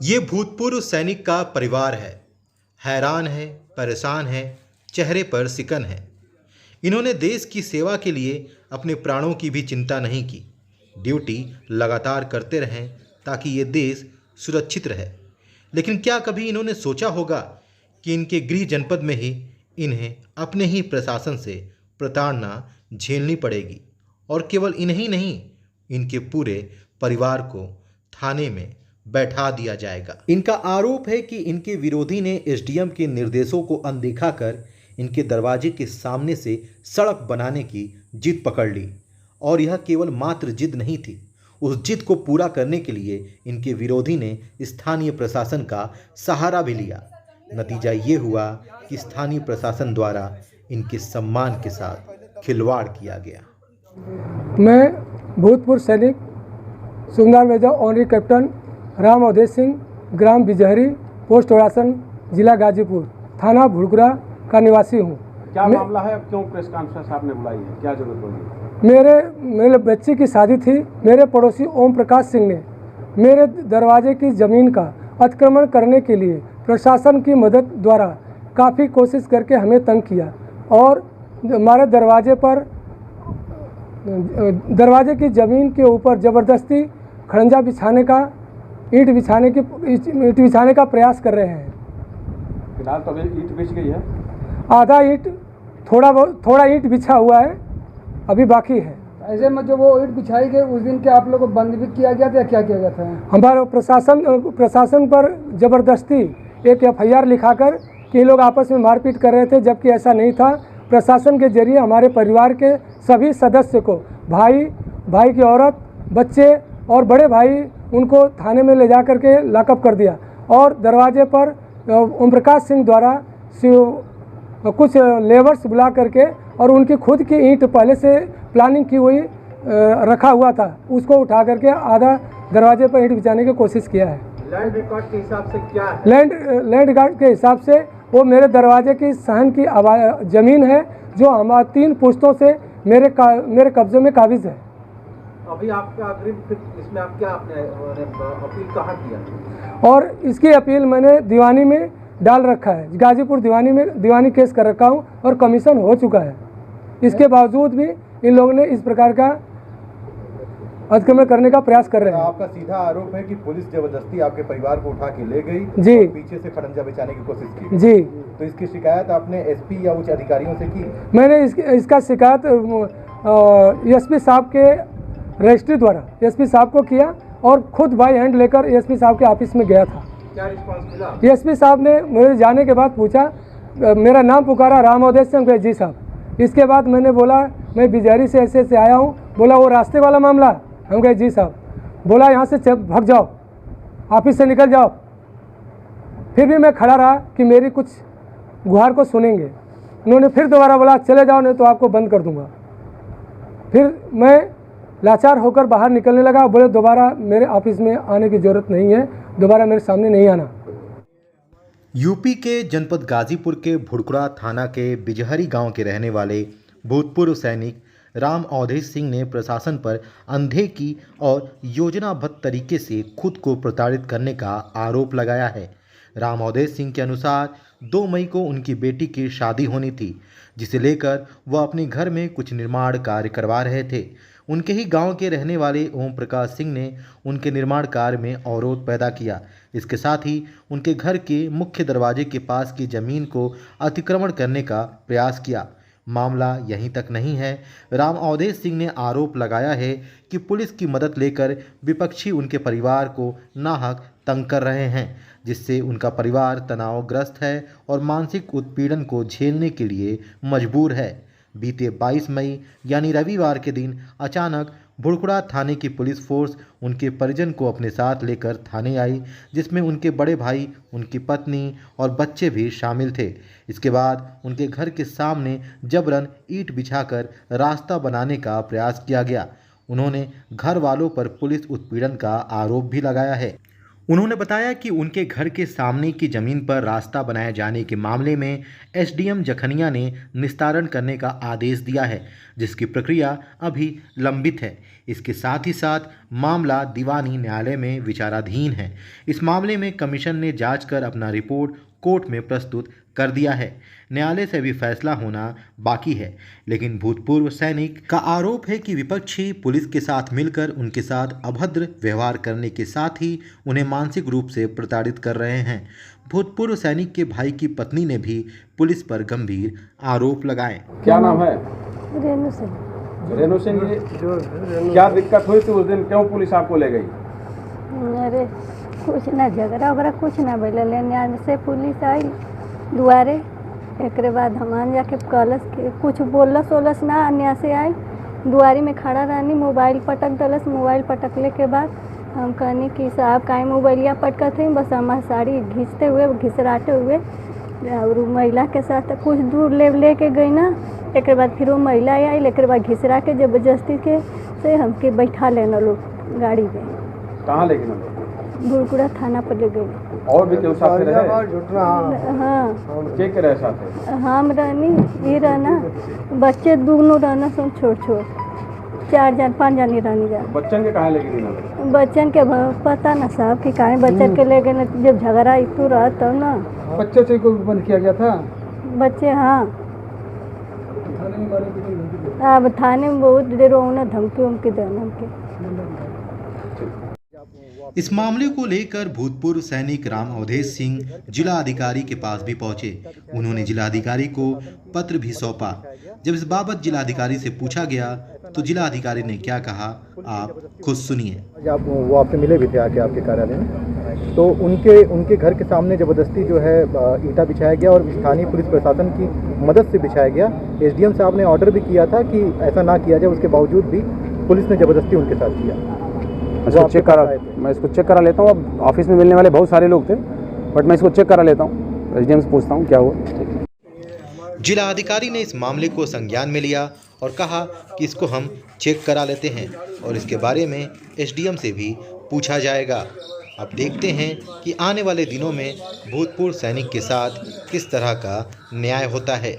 ये भूतपूर्व सैनिक का परिवार है। हैरान है, परेशान है, चेहरे पर सिकन है। इन्होंने देश की सेवा के लिए अपने प्राणों की भी चिंता नहीं की। ड्यूटी लगातार करते रहें ताकि ये देश सुरक्षित रहे। लेकिन क्या कभी इन्होंने सोचा होगा कि इनके गृह जनपद में ही इन्हें अपने ही प्रशासन से प्रताड़ना झेलनी पड़ेगी और केवल इन्हें नहीं, इनके पूरे परिवार को थाने में बैठा दिया जाएगा। इनका आरोप है कि इनके विरोधी ने एसडीएम के निर्देशों को अनदेखा कर इनके दरवाजे के सामने से सड़क बनाने की जिद पकड़ ली। और यह केवल मात्र जिद नहीं थी, उस जिद को पूरा करने के लिए इनके विरोधी ने स्थानीय प्रशासन का सहारा भी लिया। नतीजा ये हुआ कि स्थानीय प्रशासन द्वारा इनके सम्मान के साथ खिलवाड़ किया गया। मैं भूतपूर्व सैनिक सुंदर major honorary captain Ram Awadhesh Singh, ग्राम बिजहरी, पोस्ट ओरासन, जिला गाजीपुर, थाना भुड़कुरा का निवासी हूँ। क्या मामला है? क्यों प्रेस कॉन्फ्रेंस आपने बुलाई है? क्या जरूरत होगी? मेरे बच्चे की शादी थी। मेरे पड़ोसी ओम प्रकाश सिंह ने मेरे दरवाजे की ज़मीन का अतिक्रमण करने के लिए प्रशासन की मदद द्वारा काफ़ी कोशिश करके हमें तंग किया और हमारे दरवाजे की ज़मीन के ऊपर ज़बरदस्ती खड़ंजा बिछाने का ईंट बिछाने का प्रयास कर रहे हैं। फिलहाल तो अभी ईंट बिछ गई है, आधा ईंट, थोड़ा ईंट बिछा हुआ है, अभी बाकी है। ऐसे में जो वो ईंट बिछाई गई उस दिन क्या आप लोगों को बंद भी किया गया था या क्या किया गया था? हमारे प्रशासन पर ज़बरदस्ती एक एफआईआर लिखाकर कि लोग आपस में मारपीट कर रहे थे, जबकि ऐसा नहीं था। प्रशासन के जरिए हमारे परिवार के सभी सदस्य को, भाई की औरत, बच्चे और बड़े भाई, उनको थाने में ले जा करके लॉकअप कर दिया। और दरवाजे पर ओम प्रकाश सिंह द्वारा कुछ लेबर्स बुला करके और उनकी खुद की ईंट पहले से प्लानिंग की हुई रखा हुआ था, उसको उठा करके आधा दरवाजे पर ईंट बिछाने की कोशिश किया है। लैंड रिकॉर्ड के हिसाब से क्या है? लैंड रिकॉर्ड के हिसाब से वो मेरे दरवाजे की सहन की ज़मीन है, जो हमारे 3 पुश्तों से मेरे कब्जे में काबिज है। अभी आपका अग्रिम इसमें आप क्या आपने अपील कहाँ किया? और इसकी अपील मैंने दीवानी में डाल रखा है, गाजीपुर दीवानी केस कर रखा हूँ और कमीशन हो चुका है। इसके बावजूद भी इन लोगों ने इस प्रकार का अतिक्रमण करने का प्रयास कर रहे हैं। आपका सीधा आरोप है कि पुलिस जबरदस्ती आपके परिवार को उठा के ले गई जी, और पीछे से खड़ंजा बिछाने की कोशिश की जी। तो इसकी शिकायत आपने एसपी या उच्च अधिकारियों से की? मैंने इसका शिकायत एसपी साहब के रजिस्ट्री द्वारा एसपी साहब को किया और खुद बाई हैंड लेकर एसपी साहब के ऑफिस में गया था। क्या रिस्पांस मिला? एसपी साहब ने मुझे जाने के बाद पूछा, मेरा नाम पुकारा, राम अवधेश सिंह। जी साहब। इसके बाद मैंने बोला मैं बिजहरी से ऐसे आया हूँ। बोला वो रास्ते वाला मामला? हम कहे जी साहब। बोला यहाँ से भाग जाओ, ऑफिस से निकल जाओ। फिर भी मैं खड़ा रहा कि मेरी कुछ गुहार को सुनेंगे। उन्होंने फिर दोबारा बोला चले जाओ, नहीं तो आपको बंद कर दूंगा। फिर मैं लाचार होकर बाहर निकलने लगा। बोले दोबारा मेरे ऑफिस में आने की ज़रूरत नहीं है, दोबारा मेरे सामने नहीं आना। यूपी के जनपद गाजीपुर के भुड़कुरा थाना के बिजहरी गांव के रहने वाले भूतपूर्व सैनिक राम अवधेश सिंह ने प्रशासन पर अनदेखी और योजनाबद्ध तरीके से खुद को प्रताड़ित करने का आरोप लगाया है। राम अवधेश सिंह के अनुसार 2 मई को उनकी बेटी की शादी होनी थी, जिसे लेकर वह अपने घर में कुछ निर्माण कार्य करवा रहे थे। उनके ही गांव के रहने वाले ओम प्रकाश सिंह ने उनके निर्माण कार्य में अवरोध पैदा किया। इसके साथ ही उनके घर के मुख्य दरवाजे के पास की जमीन को अतिक्रमण करने का प्रयास किया। मामला यहीं तक नहीं है। राम अवधेश सिंह ने आरोप लगाया है कि पुलिस की मदद लेकर विपक्षी उनके परिवार को नाहक तंग कर रहे हैं, जिससे उनका परिवार तनावग्रस्त है और मानसिक उत्पीड़न को झेलने के लिए मजबूर है। बीते 22 मई यानी रविवार के दिन अचानक भुड़कुरा थाने की पुलिस फोर्स उनके परिजन को अपने साथ लेकर थाने आई, जिसमें उनके बड़े भाई, उनकी पत्नी और बच्चे भी शामिल थे। इसके बाद उनके घर के सामने जबरन ईंट बिछाकर रास्ता बनाने का प्रयास किया गया। उन्होंने घर वालों पर पुलिस उत्पीड़न का आरोप भी लगाया है। उन्होंने बताया कि उनके घर के सामने की जमीन पर रास्ता बनाए जाने के मामले में एसडीएम जखनिया ने निस्तारण करने का आदेश दिया है, जिसकी प्रक्रिया अभी लंबित है। इसके साथ ही साथ मामला दीवानी न्यायालय में विचाराधीन है। इस मामले में कमीशन ने जांच कर अपना रिपोर्ट कोर्ट में प्रस्तुत कर दिया है। न्यायालय से भी फैसला होना बाकी है, लेकिन भूतपूर्व सैनिक का आरोप है कि विपक्षी पुलिस के साथ मिलकर उनके साथ अभद्र व्यवहार करने के साथ ही उन्हें मानसिक रूप से प्रताड़ित कर रहे हैं। भूतपूर्व सैनिक के भाई की पत्नी ने भी पुलिस पर गंभीर आरोप लगाए। क्या नाम है? रेनू से। रेनू सिंह जी, क्या दिक्कत हुई थी उस दिन, क्यों पुलिस आपको ले गई? अरे कुछ ना झगड़ा वगैरह कुछ ना बोले, लेने से पुलिस आई दुआरे। एक बाद हम जाके कलस के कुछ बोलस वोलस ना, अन्य से आई दुआरी में खड़ा रहनी, मोबाइल पटक दलस। मोबाइल पटकले के बाद हम कहनी कि साहब काहे मोबाइलिया पटकत है, बस हमारी साड़ी घिसते हुए घिसराते हुए और महिला के साथ कुछ दूर ले के गई ना। एक बाद फिर वो महिला आई, एक बाद घिसरा के जबरदस्ती के से हमके बैठा लेना लोग गाड़ी में। कहाँ ले गए? भुड़कुड़ा थाना पर ले गए। और भी क्यों साथ रहे? हाँ के रहे साथ? हम रहनी, ये रहना, बच्चे दोनों रहना, सब छोट 4 जन 5 जन रहनी जा। बच्चन के कहाँ ले गए? बच्चन के पता ना साहब कि कहाँ बच्चन के ले गए, जब झगड़ा इतू रहा तब ना। बच्चे से को बंद किया गया था? बच्चे हाँ, अब थाने में बहुत देर होना, धमकी उमकी देना हमके। इस मामले को लेकर भूतपूर्व सैनिक राम अवधेश सिंह जिला अधिकारी के पास भी पहुंचे। उन्होंने जिलाधिकारी को पत्र भी सौंपा। जब इस बाबत जिलाधिकारी से पूछा गया तो जिलाधिकारी ने क्या कहा, आप खुद सुनिए। वो आपसे मिले भी थे आके आपके कार्यालय में, तो उनके घर के सामने जबरदस्ती जो है ईंटा बिछाया गया और स्थानीय पुलिस प्रशासन की मदद से बिछाया गया। एसडीएम साहब ने ऑर्डर भी किया था कि ऐसा ना किया जाए, उसके बावजूद भी पुलिस ने जबरदस्ती उनके साथ किया। मैं इसको चेक करा लेता हूँ। अब ऑफिस में मिलने वाले बहुत सारे लोग थे, बट मैं इसको चेक करा लेता हूँ, एसडीएम से पूछता हूँ क्या हुआ। जिला अधिकारी ने इस मामले को संज्ञान में लिया और कहा कि इसको हम चेक करा लेते हैं और इसके बारे में एसडीएम से भी पूछा जाएगा। अब देखते हैं कि आने वाले दिनों में भूतपूर्व सैनिक के साथ किस तरह का न्याय होता है।